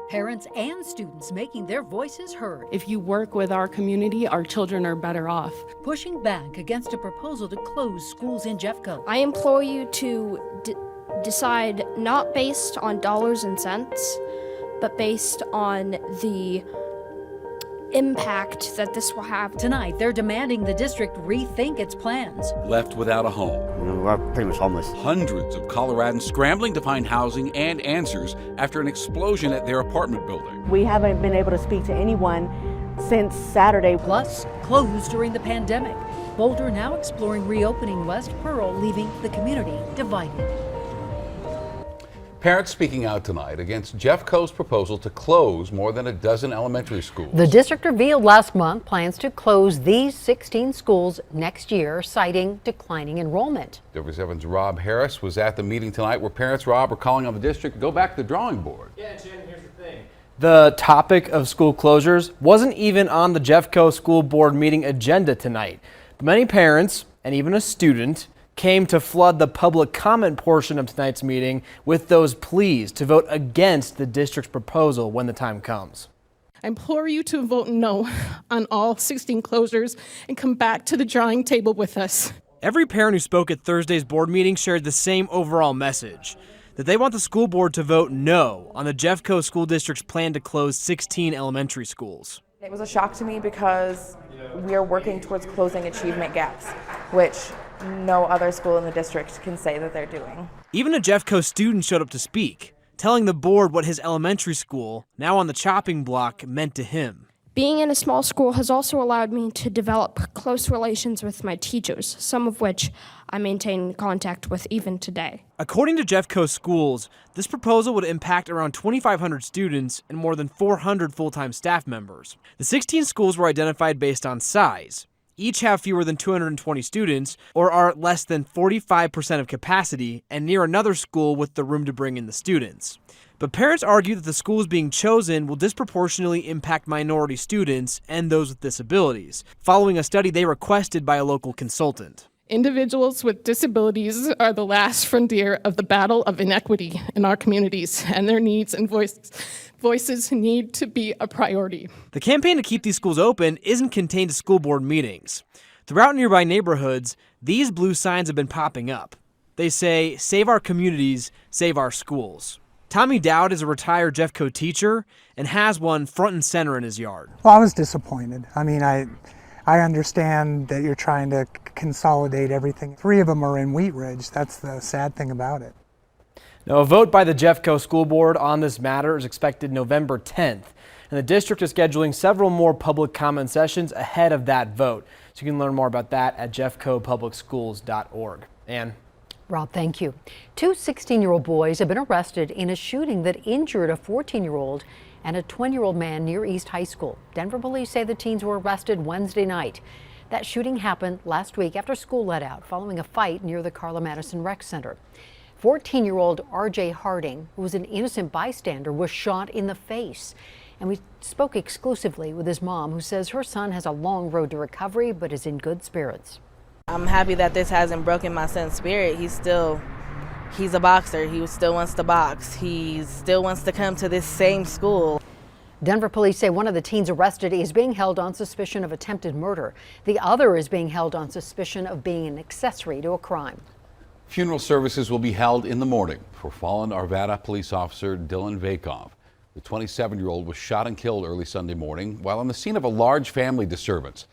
Parents and students making their voices heard. If you work with our community, our children are better off. Pushing back against a proposal to close schools in Jeffco. I implore you to decide not based on dollars and cents, but based on the impact that this will have. Tonight, they're demanding the district rethink its plans. Left without a home. We're pretty much homeless. Hundreds of Coloradans scrambling to find housing and answers after an explosion at their apartment building. We haven't been able to speak to anyone since Saturday. Plus, closed during the pandemic. Boulder now exploring reopening West Pearl, leaving the community divided. Parents speaking out tonight against Jeffco's proposal to close more than a dozen elementary schools. The district revealed last month plans to close these 16 schools next year, citing declining enrollment. Denver 7's Rob Harris was at the meeting tonight where parents, Rob, are calling on the district to go back to the drawing board. Yeah, Jen, here's the thing. The topic of school closures wasn't even on the Jeffco school board meeting agenda tonight. But many parents, and even a student, came to flood the public comment portion of tonight's meeting with those pleas to vote against the district's proposal when the time comes. I implore you to vote no on all 16 closures and come back to the drawing table with us. Every parent who spoke at Thursday's board meeting shared the same overall message, that they want the school board to vote no on the Jeffco School District's plan to close 16 elementary schools. It was a shock to me because we are working towards closing achievement gaps, which no other school in the district can say that they're doing. Even a Jeffco student showed up to speak, telling the board what his elementary school, now on the chopping block, meant to him. Being in a small school has also allowed me to develop close relations with my teachers, some of which I maintain contact with even today. According to Jeffco schools, this proposal would impact around 2,500 students and more than 400 full-time staff members. The 16 schools were identified based on size. Each have fewer than 220 students or are at less than 45% of capacity and near another school with the room to bring in the students. But parents argue that the schools being chosen will disproportionately impact minority students and those with disabilities, following a study they requested by a local consultant. Individuals with disabilities are the last frontier of the battle of inequity in our communities, and their needs and voices need to be a priority. The campaign to keep these schools open isn't contained to school board meetings. Throughout nearby neighborhoods, these blue signs have been popping up. They say, "Save our communities, save our schools." Tommy Dowd is a retired Jeffco teacher and has one front and center in his yard. Well, I was disappointed. I mean, I understand that you're trying to consolidate everything. 3 of them are in Wheat Ridge. That's the sad thing about it. Now, a vote by the Jeffco School Board on this matter is expected November 10th, and the district is scheduling several more public comment sessions ahead of that vote. So you can learn more about that at jeffcopublicschools.org. Ann? Rob, thank you. 2 16-year-old boys have been arrested in a shooting that injured a 14-year-old and a 20-year-old man near East High School. Denver police say the teens were arrested Wednesday night. That shooting happened last week after school let out following a fight near the Carla Madison Rec Center. 14-year-old R.J. Harding, who was an innocent bystander, was shot in the face. And we spoke exclusively with his mom, who says her son has a long road to recovery but is in good spirits. I'm happy that this hasn't broken my son's spirit. He's a boxer. He still wants to box. He still wants to come to this same school. Denver police say one of the teens arrested is being held on suspicion of attempted murder. The other is being held on suspicion of being an accessory to a crime. Funeral services will be held in the morning for fallen Arvada police officer Dylan Vakoff. The 27-year-old was shot and killed early Sunday morning while on the scene of a large family disturbance.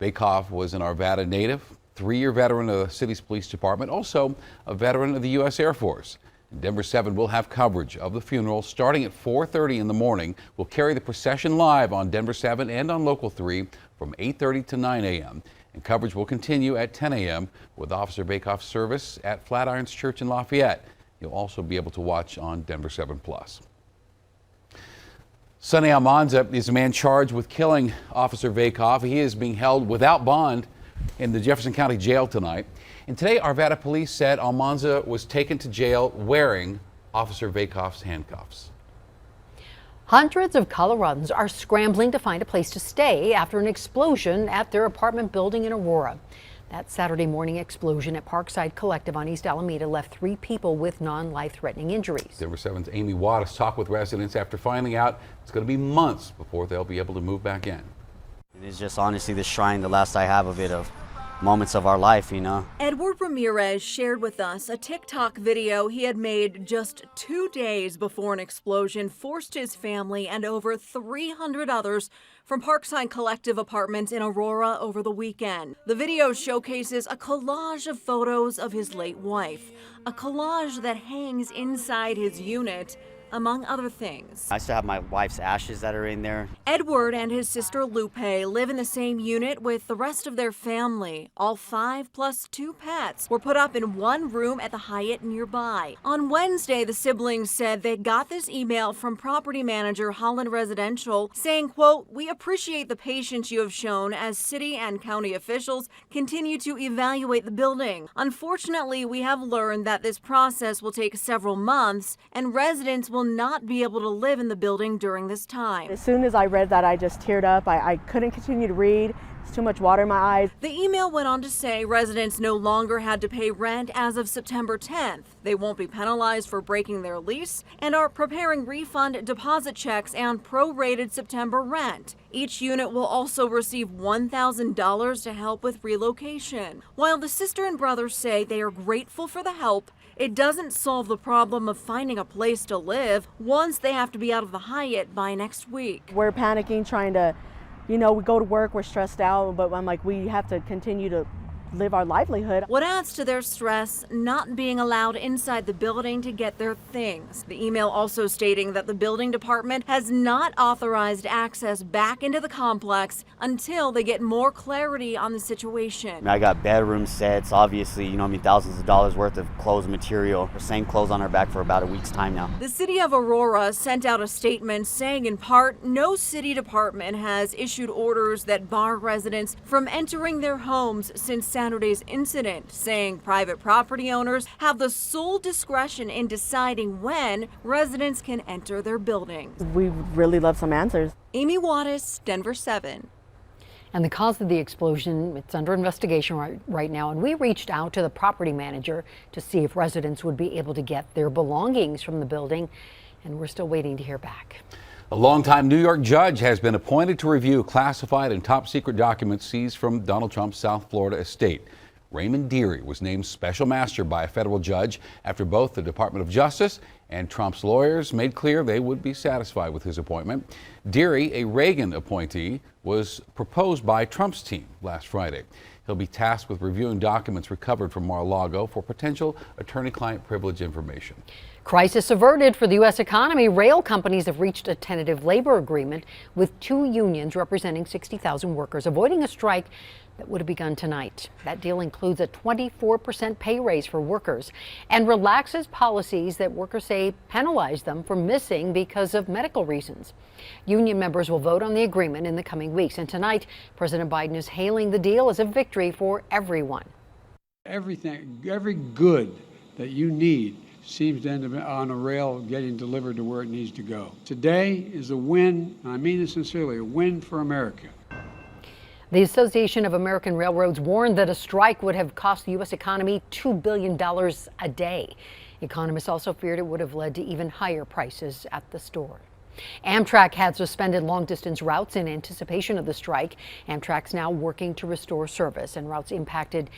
Vakoff was an Arvada native, 3-year veteran of the city's police department, also a veteran of the U.S. Air Force. Denver 7 will have coverage of the funeral starting at 4:30 in the morning. We'll carry the procession live on Denver 7 and on Local 3 from 8:30 to 9 a.m. And coverage will continue at 10 a.m. with Officer Vakoff's service at Flatirons Church in Lafayette. You'll also be able to watch on Denver 7 Plus. Sonny Almanza is a man charged with killing Officer Vakoff. He is being held without bond in the Jefferson County Jail tonight. And today, Arvada police said Almanza was taken to jail wearing Officer Vakoff's handcuffs. Hundreds of Coloradans are scrambling to find a place to stay after an explosion at their apartment building in Aurora. That Saturday morning explosion at Parkside Collective on East Alameda left 3 people with non-life-threatening injuries. Denver 7's Amy Wattis talked with residents after finding out it's going to be months before they'll be able to move back in. It's just honestly the shrine, the last I have of it, of moments of our life, you know. Edward Ramirez shared with us a TikTok video he had made just 2 days before an explosion forced his family and over 300 others from Parkside Collective apartments in Aurora over the weekend. The video showcases a collage of photos of his late wife, a collage that hangs inside his unit, among other things. I still have my wife's ashes that are in there. Edward and his sister Lupe live in the same unit with the rest of their family. All 5 plus 2 pets were put up in one room at the Hyatt nearby. On Wednesday, the siblings said they got this email from property manager Holland Residential saying, quote, "We appreciate the patience you have shown as city and county officials continue to evaluate the building. Unfortunately, we have learned that this process will take several months and residents will not be able to live in the building during this time." As soon as I read that, I just teared up. I couldn't continue to read. It's too much water in my eyes. The email went on to say residents no longer had to pay rent as of September 10th. They won't be penalized for breaking their lease and are preparing refund deposit checks and prorated September rent. Each unit will also receive $1,000 to help with relocation. While the sister and brother say they are grateful for the help, it doesn't solve the problem of finding a place to live once they have to be out of the Hyatt by next week. We're panicking, trying to, we go to work, we're stressed out, but I'm like, we have to continue to live our livelihood. What adds to their stress, not being allowed inside the building to get their things. The email also stating that the building department has not authorized access back into the complex until they get more clarity on the situation. I got bedroom sets, obviously, thousands of dollars worth of clothes material. The same clothes on our back for about a week's time now. The city of Aurora sent out a statement saying in part, no city department has issued orders that bar residents from entering their homes since Saturday's incident, saying private property owners have the sole discretion in deciding when residents can enter their buildings. We really love some answers. Amy Wattis, Denver 7. And the cause of the explosion, it's under investigation right now. And we reached out to the property manager to see if residents would be able to get their belongings from the building. And we're still waiting to hear back. A longtime New York judge has been appointed to review classified and top secret documents seized from Donald Trump's South Florida estate. Raymond Dearie was named special master by a federal judge after both the Department of Justice and Trump's lawyers made clear they would be satisfied with his appointment. Dearie, a Reagan appointee, was proposed by Trump's team last Friday. He'll be tasked with reviewing documents recovered from Mar-a-Lago for potential attorney-client privilege information. Crisis averted for the U.S. economy. Rail companies have reached a tentative labor agreement with 2 unions representing 60,000 workers, avoiding a strike that would have begun tonight. That deal includes a 24% pay raise for workers and relaxes policies that workers say penalize them for missing because of medical reasons. Union members will vote on the agreement in the coming weeks, and tonight President Biden is hailing the deal as a victory for everyone. Every good that you need seems to end up on a rail getting delivered to where it needs to go. Today is a win, and I mean this sincerely, a win for America. The Association of American Railroads warned that a strike would have cost the U.S. economy $2 billion a day. Economists also feared it would have led to even higher prices at the store. Amtrak had suspended long-distance routes in anticipation of the strike. Amtrak's now working to restore service, and routes impacted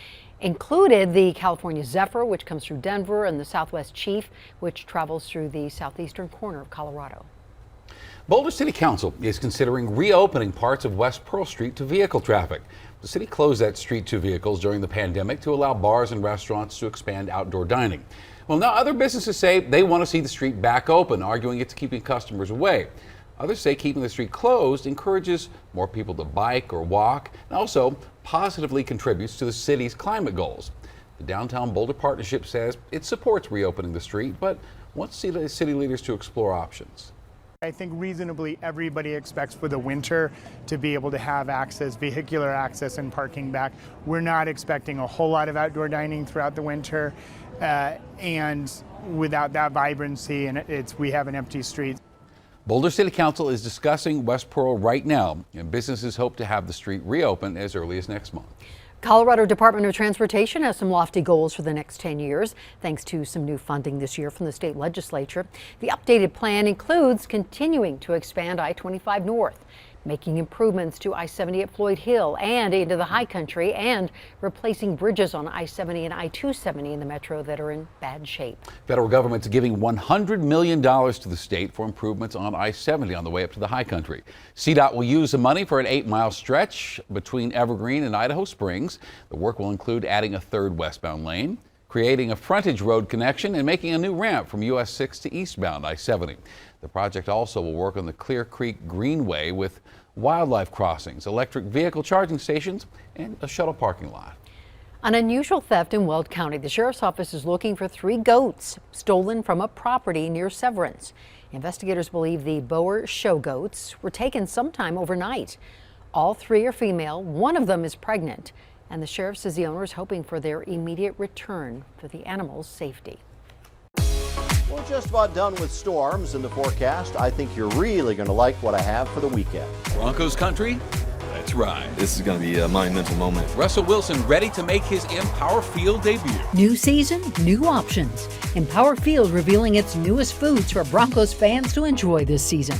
included the California Zephyr, which comes through Denver, and the Southwest Chief, which travels through the southeastern corner of Colorado. Boulder City Council is considering reopening parts of West Pearl Street to vehicle traffic. The city closed that street to vehicles during the pandemic to allow bars and restaurants to expand outdoor dining. Well, now other businesses say they want to see the street back open, arguing it's keeping customers away. Others say keeping the street closed encourages more people to bike or walk, and also positively contributes to the city's climate goals. The Downtown Boulder Partnership says it supports reopening the street, but wants city leaders to explore options. I think reasonably everybody expects for the winter to be able to have access, vehicular access and parking back. We're not expecting a whole lot of outdoor dining throughout the winter, and without that vibrancy, and we have an empty street. Boulder City Council is discussing West Pearl right now, and businesses hope to have the street reopen as early as next month. Colorado Department of Transportation has some lofty goals for the next 10 years, thanks to some new funding this year from the state legislature. The updated plan includes continuing to expand I-25 north, making improvements to I-70 at Floyd Hill and into the high country, and replacing bridges on I-70 and I-270 in the metro that are in bad shape. Federal government's giving $100 million to the state for improvements on I-70 on the way up to the high country. CDOT will use the money for an 8-mile stretch between Evergreen and Idaho Springs. The work will include adding a third westbound lane, creating a frontage road connection, and making a new ramp from US 6 to eastbound I-70. The project also will work on the Clear Creek Greenway with wildlife crossings, electric vehicle charging stations, and a shuttle parking lot. An unusual theft in Weld County. The sheriff's office is looking for 3 goats stolen from a property near Severance. Investigators believe the Boer show goats were taken sometime overnight. All 3 are female, one of them is pregnant, and the sheriff says the owner is hoping for their immediate return for the animals' safety. We're just about done with storms in the forecast. I think you're really going to like what I have for the weekend. Broncos country? That's right. This is going to be a monumental moment. Russell Wilson ready to make his Empower Field debut. New season, new options. Empower Field revealing its newest foods for Broncos fans to enjoy this season.